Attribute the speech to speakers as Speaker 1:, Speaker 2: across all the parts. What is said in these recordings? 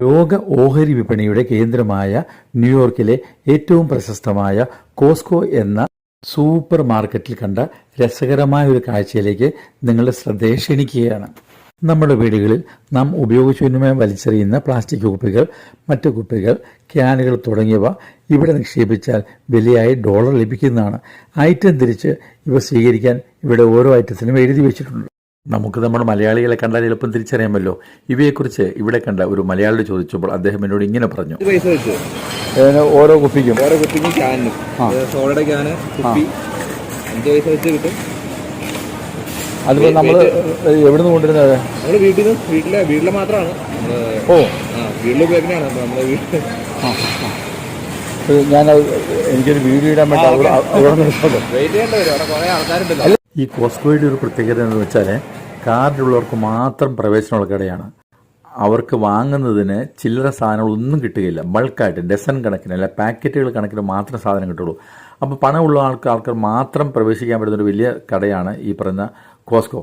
Speaker 1: ലോക ഓഹരി വിപണിയുടെ കേന്ദ്രമായ ന്യൂയോർക്കിലെ ഏറ്റവും പ്രശസ്തമായ കോസ്കോ എന്ന സൂപ്പർ മാർക്കറ്റിൽ കണ്ട രസകരമായ ഒരു കാഴ്ചയിലേക്ക് നിങ്ങളുടെ ശ്രദ്ധയെ ക്ഷണിക്കുകയാണ്. നമ്മുടെ വീടുകളിൽ നാം ഉപയോഗശൂന്യമായി വലിച്ചെറിയുന്ന പ്ലാസ്റ്റിക് കുപ്പികൾ, മറ്റു കുപ്പികൾ, ക്യാനുകൾ തുടങ്ങിയവ ഇവിടെ നിക്ഷേപിച്ചാൽ വലിയായി $1 ലഭിക്കുന്നതാണ്. ഐറ്റം തിരിച്ച് ഇവ സ്വീകരിക്കാൻ ഇവിടെ ഓരോ ഐറ്റത്തിനും എഴുതി വെച്ചിട്ടുണ്ട്. നമുക്ക് നമ്മുടെ മലയാളികളെ കണ്ടാൽ എളുപ്പം തിരിച്ചറിയാമല്ലോ. ഇവയെക്കുറിച്ച് ഇവിടെ കണ്ട ഒരു മലയാളിയോട് ചോദിച്ചപ്പോൾ അദ്ദേഹം എന്നോട് ഇങ്ങനെ പറഞ്ഞു. ഓരോ കുപ്പിക്കും ക്യാനും, സോഡയുടെ ക്യാന്, കുപ്പി 5 പൈസ വെച്ച് കിട്ടും. അതിപ്പോ നമ്മൾ എവിടെ നിന്ന് കൊണ്ടുവരുന്നത്? നമ്മുടെ വീട്ടിലെ മാത്രമാണ്. വീട്ടിൽ ഉപയോഗിക്കുന്നതാണ് നമ്മുടെ വീട്ടിൽ. ഞാൻ എനിക്കൊരു വീഡിയോ ഇടാൻ വേണ്ടി. ഈ കോസ്കോയുടെ ഒരു പ്രത്യേകത എന്ന് വെച്ചാൽ കാർഡുള്ളവർക്ക് മാത്രം പ്രവേശനമുള്ള കടയാണ്. അവർക്ക് വാങ്ങുന്നതിന് ചില്ലറ സാധനങ്ങളൊന്നും കിട്ടുകയില്ല. ബൾക്കായിട്ട് ഡസൻ കണക്കിന് അല്ല പാക്കറ്റുകൾ കണക്കിന് മാത്രം സാധനം കിട്ടുള്ളൂ. അപ്പോൾ പണമുള്ള ആൾക്കാർ മാത്രം പ്രവേശിക്കാൻ പറ്റുന്നൊരു വലിയ കടയാണ് ഈ പറയുന്ന കോസ്കോ.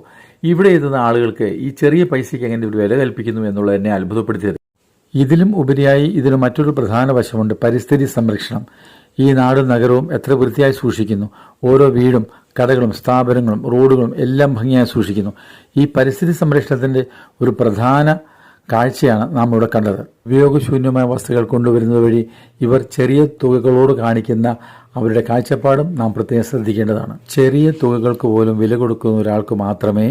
Speaker 1: ഇവിടെ എത്തുന്ന ആളുകൾക്ക് ഈ ചെറിയ പൈസയ്ക്ക് എങ്ങനെ ഒരു വില കൽപ്പിക്കുന്നു എന്നുള്ളത് എന്നെ അത്ഭുതപ്പെടുത്തിയത്. ഇതിലും ഉപരിയായി ഇതിന് മറ്റൊരു പ്രധാന വശമുണ്ട്, പരിസ്ഥിതി സംരക്ഷണം. ഈ നാടും നഗരവും എത്ര വൃത്തിയായി സൂക്ഷിക്കുന്നു. ഓരോ വീടും, കടകളും, സ്ഥാപനങ്ങളും, റോഡുകളും എല്ലാം ഭംഗിയായി സൂക്ഷിക്കുന്നു. ഈ പരിസ്ഥിതി സംരക്ഷണത്തിന്റെ ഒരു പ്രധാന കാഴ്ചയാണ് നാം ഇവിടെ കണ്ടത്. ഉപയോഗശൂന്യമായ വസ്തുക്കൾ കൊണ്ടുവരുന്നത് വഴി ഇവർ ചെറിയ തുകകളോട് കാണിക്കുന്ന അവരുടെ കാഴ്ചപ്പാടും നാം പ്രത്യേകം ശ്രദ്ധിക്കേണ്ടതാണ്. ചെറിയ തുകകൾക്ക് പോലും വില കൊടുക്കുന്ന ഒരാൾക്ക് മാത്രമേ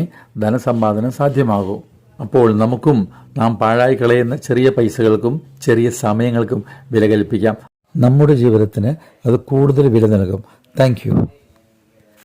Speaker 1: ധനസമ്പാദനം സാധ്യമാകൂ. അപ്പോൾ നമുക്കും നാം പാഴായി കളയുന്ന ചെറിയ പൈസകൾക്കും ചെറിയ സമയങ്ങൾക്കും വില കൽപ്പിക്കാം. നമ്മുടെ ജീവിതത്തിന് അത് കൂടുതൽ വില നൽകും. Thank you.